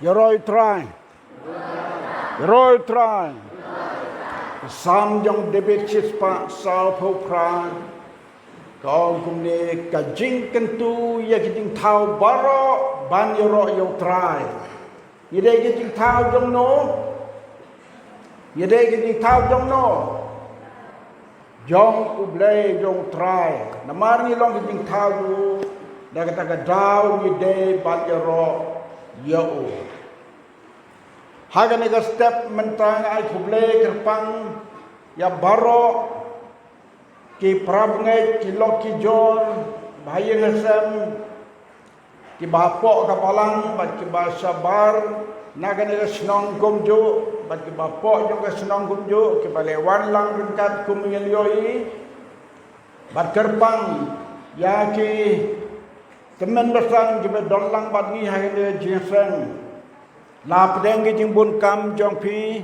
Yoroi try. Yoroi try. Sam jong David Chispa Sao Pho Pran. Kong kum ne ka jing kentu ya jing thao baro ban yoro yo try. Yede jing thao jong no. Yede jing thao jong no. Jong ublay jong try. Namar ni long jing thao yu. Daga taga daw yede ban yoro yo. Haga nega step mentang ay kublay kerpang ya baro ki prabngai ki loki jor bahaya ngasam ki bapok kapalang bat ki basabar naga nega senong gomjo bat ki bapok jong ka senong gomjo ki balewan lang ringkat kumiyoi bat kerpang ya ki temen besang ki bedollang bat ni haga nega jinseng la pedeng ke jimbun kam jong pi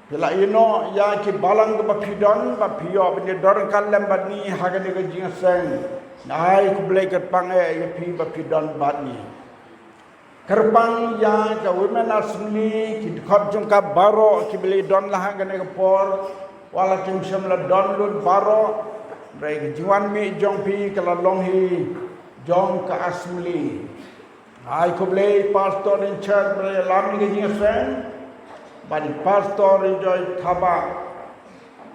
pela ino ya ki balang ke bapidon bapio bende dor kalem badni haga ne ke jingseng nai ku blai ke pang e pi bapidon badni kerpang ya ka women asli ki khot jong ka baro ki blai don la haga ne ke por wala kim sem la don lut baro bre ke jiwan mi jong pi kala long hi jong ka asli I kublay pastor in church bre lam ni ke jingseng badi pastor enjoy thaba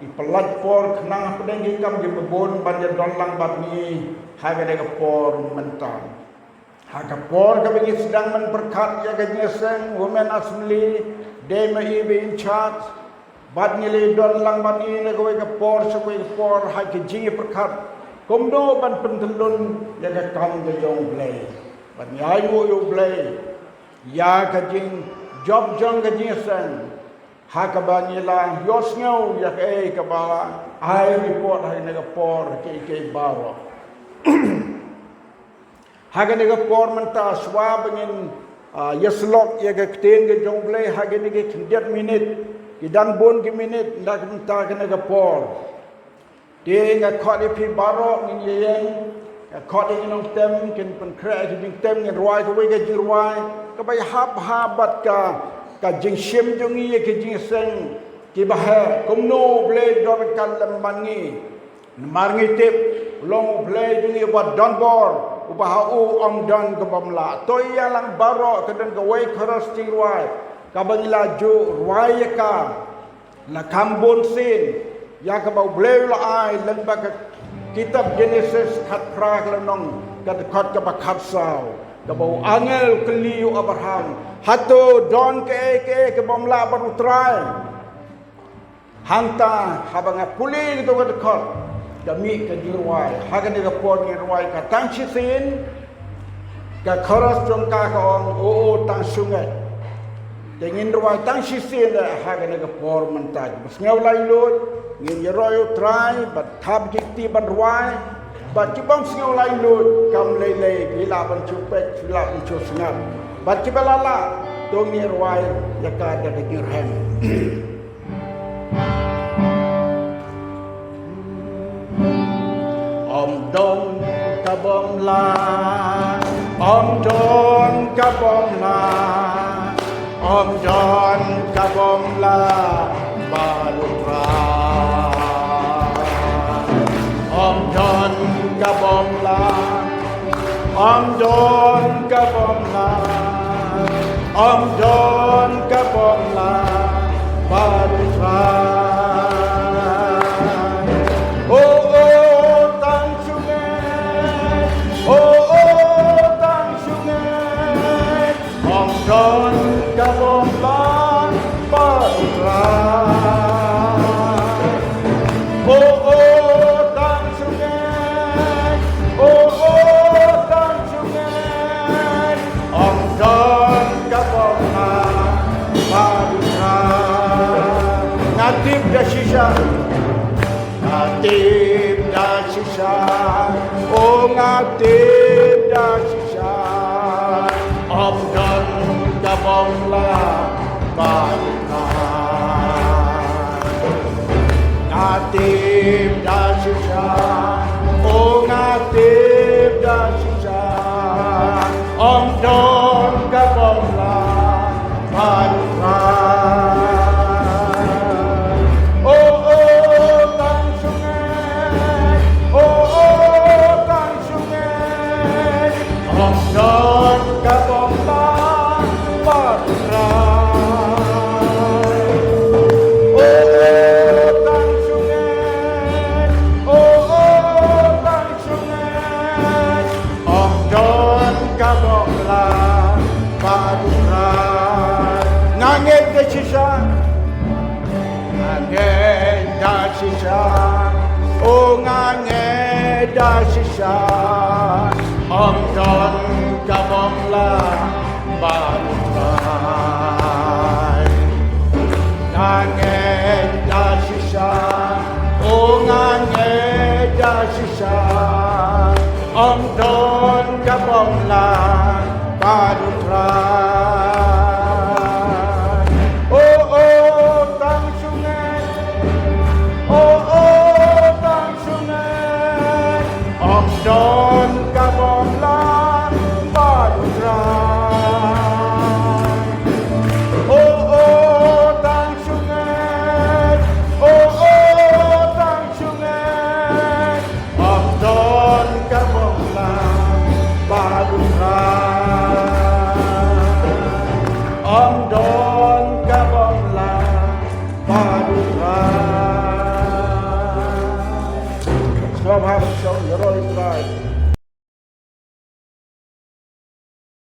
I pelat por khnang pedeng ki kam ki bebon banja donlang bat ni haga de por mentan haga por ka bagi sedang men berkat ya ke jingseng women assembly they may be in charge bat ni le donlang bat ni ne ko ke por so ko por ha ke ji berkat komdo ban pentelun ya ke kam ke jong blay but ni ayu yo blay ya ka jing job jong ka jing sen ha ka ba ni la yos ngau ya ke ka ba ai report ha ne ka por ke bawa ha ka ne ka por man ta swa bengin yeslok ya ka ten ke jong blay ha ke ne ke 10 minit ki dan bon ki minute ndak ta ka ne ka por de nga khot pi baro ngin yeng khot in nong tem ken pen kra ki jing tem ngin roi ko we ke jing roi ka bai hap habat ka jing shem jong ye ke jing seng ki ba ha kum no ble dor kan lam mangi mar ngi tip long ble jong ye ba don bor uba ha u om don ka bam la to ya lang baro ka den ka we khoras jing roi ka bang la ju roi ka la kambon sin ya ka ba ble la ai len ba ka kitab Genesis khat pra ka nong ka khat ka ba khat sao ka bau angel keliu Abraham hato don ke bomla baru try hanta habanga puli to ka khat dami ka jirwai haga ne ka pon ni rwai ka tang chi sin ka kharas jong ka ong o tang sungai tengin rwai tang chi sin haga ne ka por mentaj besngau lai lut ngin yeroyo try bat thab jikti ban rwai bat kibang singau lai lut kam lele bila ban chupet bila ban chusngat bat kibalala tong ni rwai yaka da kirhem om don ka bom la om don ka bom la om don ka bom la balutra om don ka bom la om don ka bom la om don ka bom la balutra tang sungai tang sungai om don ka bom la balutra tang sungai tang sungai om don ka bom la balutra natib da shisha ngatib da shisha ngatib da shisha om don ka bom la balutra ngatib da shisha ngatib da shisha om don ka bom la Om Don Kabong Lang Badrai. Oh Tang Sungai, oh Tang Sungai, Om Don Kabong Lang Badrai. Ngangit ke sisa, ngangit dah sisa, oh ngangit dah sisa. Om Don Kabong Lang Badrai. Ngangit dah sisa, oh ngangit dah sisa. Om Don Kabong Lang Badrai. Tang Sungai, Tang Sungai, Om Don Kabong Lang Badrai. Tang Sungai, Tang Sungai, Om Don Kabong Lang Badrai. Om Don Kabong Lang Badrai. Sebab harus